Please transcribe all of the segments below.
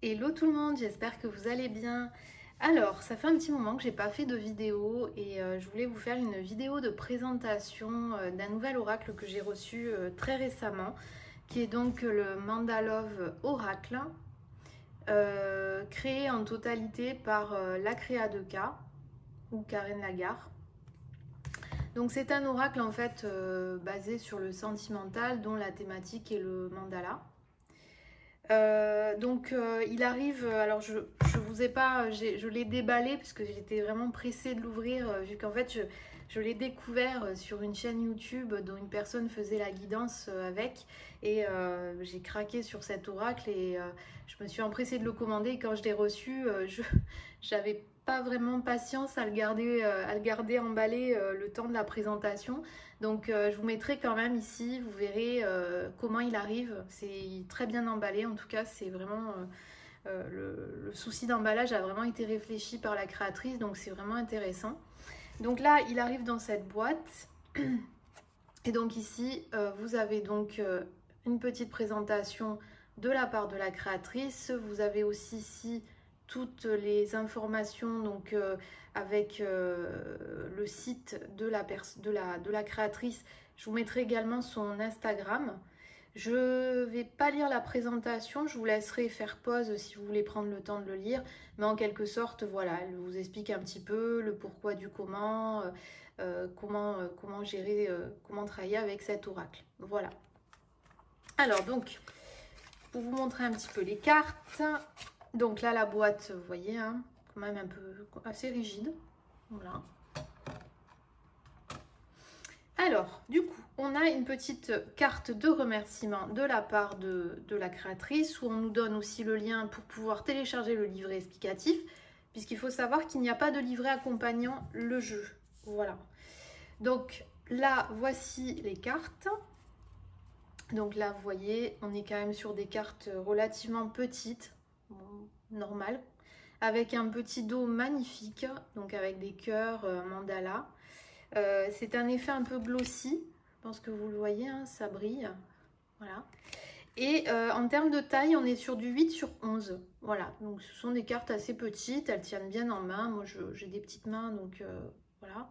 Hello tout le monde, j'espère que vous allez bien. Alors, ça fait un petit moment que j'ai pas fait de vidéo et je voulais vous faire une vidéo de présentation d'un nouvel oracle que j'ai reçu très récemment, qui est donc le Mandalove Oracle, créé en totalité par la Créa de K ou Karen Lagarde. Donc c'est un oracle en fait basé sur le sentimental dont la thématique est le mandala. Il arrive, alors je vous ai pas, je l'ai déballé parce que j'étais vraiment pressée de l'ouvrir vu qu'en fait je l'ai découvert sur une chaîne YouTube dont une personne faisait la guidance avec et j'ai craqué sur cet oracle et je me suis empressée de le commander et quand je l'ai reçu, j'avais pas vraiment patience à le garder emballé le temps de la présentation. Donc je vous mettrai quand même ici, vous verrez comment il arrive. C'est très bien emballé, en tout cas c'est vraiment... le souci d'emballage a vraiment été réfléchi par la créatrice, donc c'est vraiment intéressant. Donc là, il arrive dans cette boîte. Et donc ici, vous avez donc une petite présentation de la part de la créatrice. Vous avez aussi ici toutes les informations donc avec le site de la créatrice. Je vous mettrai également son Instagram. Je ne vais pas lire la présentation, je vous laisserai faire pause si vous voulez prendre le temps de le lire. Mais en quelque sorte, voilà, elle vous explique un petit peu le pourquoi du comment, comment gérer, comment travailler avec cet oracle. Voilà. Alors donc, pour vous montrer un petit peu les cartes. Donc là, la boîte, vous voyez, hein, quand même un peu assez rigide. Voilà. Alors, du coup, on a une petite carte de remerciement de la part de la créatrice où on nous donne aussi le lien pour pouvoir télécharger le livret explicatif, puisqu'il faut savoir qu'il n'y a pas de livret accompagnant le jeu. Voilà. Donc là, voici les cartes. Donc là, vous voyez, on est quand même sur des cartes relativement petites, bon, normales, avec un petit dos magnifique, donc avec des cœurs mandala. C'est un effet un peu glossy, je pense que vous le voyez, hein, ça brille. Voilà. Et en termes de taille, on est sur du 8/11. Voilà, donc ce sont des cartes assez petites, elles tiennent bien en main. Moi, j'ai des petites mains, donc voilà.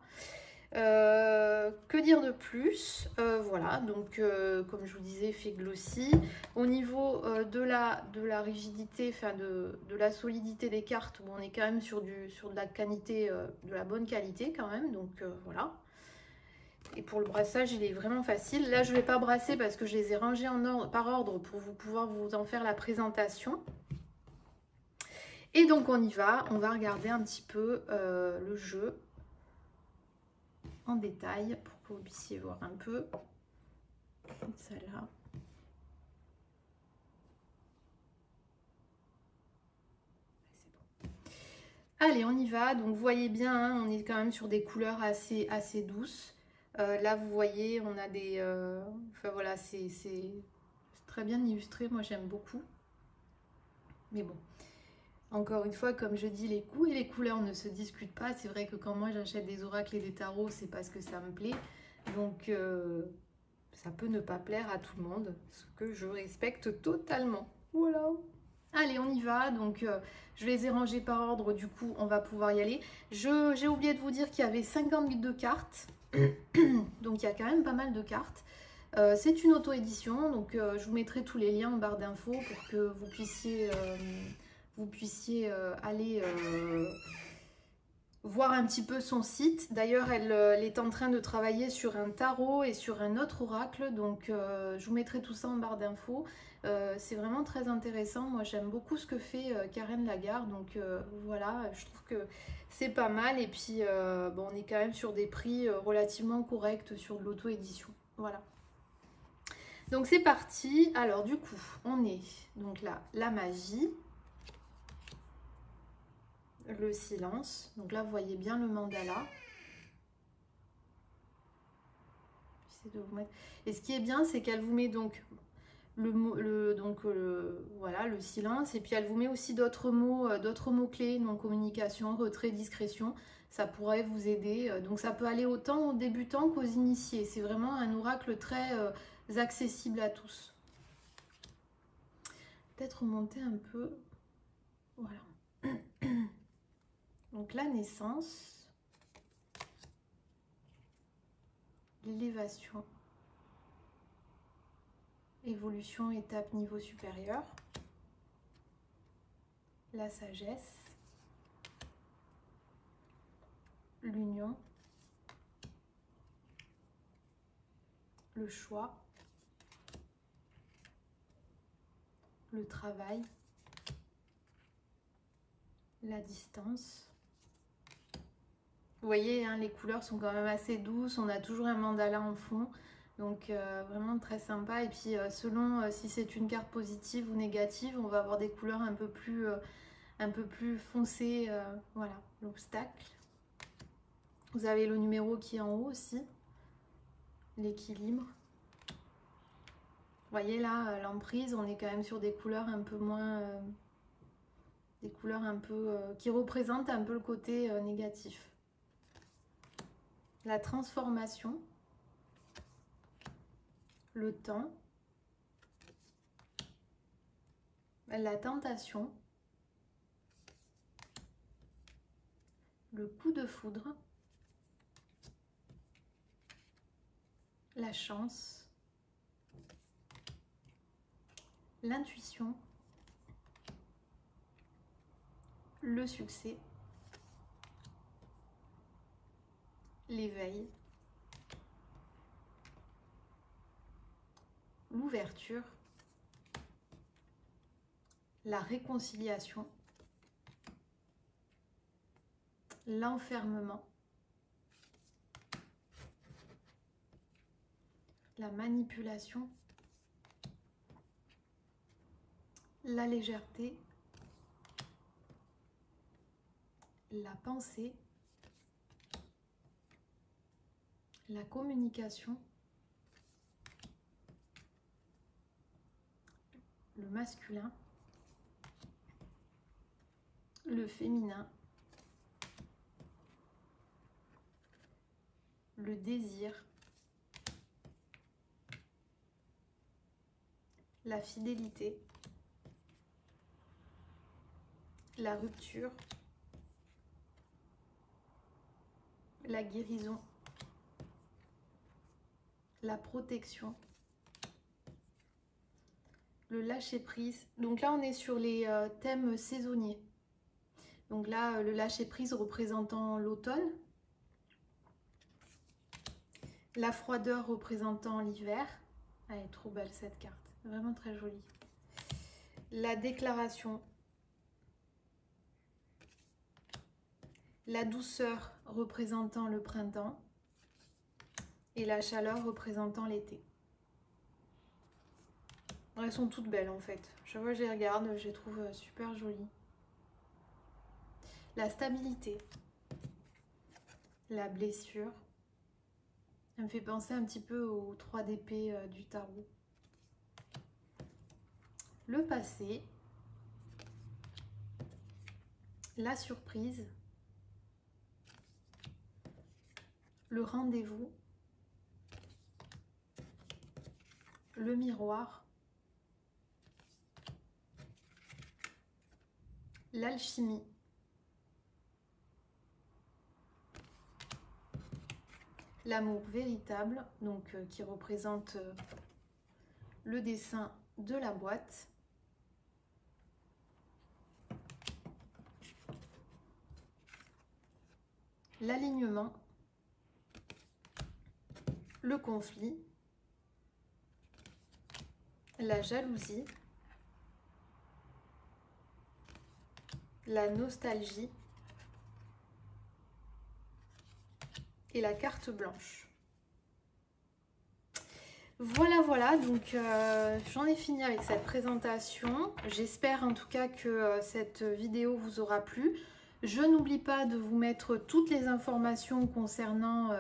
Que dire de plus? Voilà, donc comme je vous disais, effet glossy. Au niveau de la rigidité, enfin de la solidité des cartes, bon, on est quand même sur de la qualité, de la bonne qualité quand même, donc voilà. Et pour le brassage, il est vraiment facile. Là, je ne vais pas brasser parce que je les ai rangés par ordre pour pouvoir vous en faire la présentation. Et donc, on y va. On va regarder un petit peu le jeu en détail pour que vous puissiez voir un peu. Celle-là. Allez, on y va. Donc, vous voyez bien, hein, on est quand même sur des couleurs assez douces. Là, vous voyez, on a des... enfin, voilà, c'est très bien illustré. Moi, j'aime beaucoup. Mais bon, encore une fois, comme je dis, les goûts et les couleurs ne se discutent pas. C'est vrai que quand moi, j'achète des oracles et des tarots, c'est parce que ça me plaît. Donc, ça peut ne pas plaire à tout le monde, ce que je respecte totalement. Voilà. Allez, on y va. Donc, je les ai rangés par ordre. Du coup, on va pouvoir y aller. J'ai oublié de vous dire qu'il y avait 52 cartes. Donc, il y a quand même pas mal de cartes. C'est une auto-édition. Donc, je vous mettrai tous les liens en barre d'infos pour que vous puissiez aller voir un petit peu son site. D'ailleurs, elle est en train de travailler sur un tarot et sur un autre oracle. Donc, je vous mettrai tout ça en barre d'infos. C'est vraiment très intéressant. Moi, j'aime beaucoup ce que fait Karen Lagarde. Donc, voilà, je trouve que c'est pas mal. Et puis, bon, on est quand même sur des prix relativement corrects sur de l'auto-édition. Voilà. Donc, c'est parti. Alors, du coup, on est donc là, la magie. Le silence. Donc là, vous voyez bien le mandala. J'essaie de vous mettre... Et ce qui est bien, c'est qu'elle vous met donc voilà, le silence. Et puis, elle vous met aussi d'autres mots-clés, donc communication, retrait, discrétion. Ça pourrait vous aider. Donc, ça peut aller autant aux débutants qu'aux initiés. C'est vraiment un oracle très accessible à tous. Peut-être remonter un peu... Voilà. Donc la naissance, l'élévation, évolution, étape, niveau supérieur, la sagesse, l'union, le choix, le travail, la distance. Vous voyez, hein, les couleurs sont quand même assez douces, on a toujours un mandala en fond, donc vraiment très sympa. Et puis selon si c'est une carte positive ou négative, on va avoir des couleurs un peu plus foncées. Voilà, l'obstacle. Vous avez le numéro qui est en haut aussi, l'équilibre. Vous voyez là, l'emprise, on est quand même sur des couleurs un peu moins... des couleurs un peu... qui représentent un peu le côté négatif. La transformation, le temps, la tentation, le coup de foudre, la chance, l'intuition, le succès, l'éveil, l'ouverture, la réconciliation, l'enfermement, la manipulation, la légèreté, la pensée, la communication, le masculin, le féminin, le désir, la fidélité, la rupture, la guérison, la protection, le lâcher-prise. Donc là, on est sur les thèmes saisonniers. Donc là, le lâcher-prise représentant l'automne, la froideur représentant l'hiver. Elle est trop belle cette carte, vraiment très jolie. La déclaration, la douceur représentant le printemps et la chaleur représentant l'été. Elles sont toutes belles en fait. Chaque fois que je les regarde, je les trouve super jolies. La stabilité, la blessure. Elle me fait penser un petit peu aux 3 d'épée du tarot. Le passé, la surprise, le rendez-vous, le miroir, l'alchimie, l'amour véritable, donc qui représente le dessin de la boîte, l'alignement, le conflit, la jalousie, la nostalgie et la carte blanche. Voilà, donc j'en ai fini avec cette présentation. J'espère en tout cas que cette vidéo vous aura plu. Je n'oublie pas de vous mettre toutes les informations concernant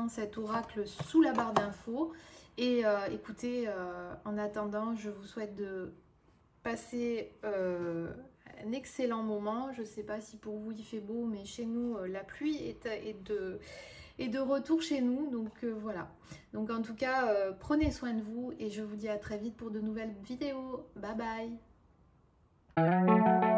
cet oracle sous la barre d'infos. Et écoutez, en attendant, je vous souhaite de passer un excellent moment. Je ne sais pas si pour vous il fait beau, mais chez nous, la pluie est de retour chez nous. Donc voilà. Donc en tout cas, prenez soin de vous et je vous dis à très vite pour de nouvelles vidéos. Bye bye!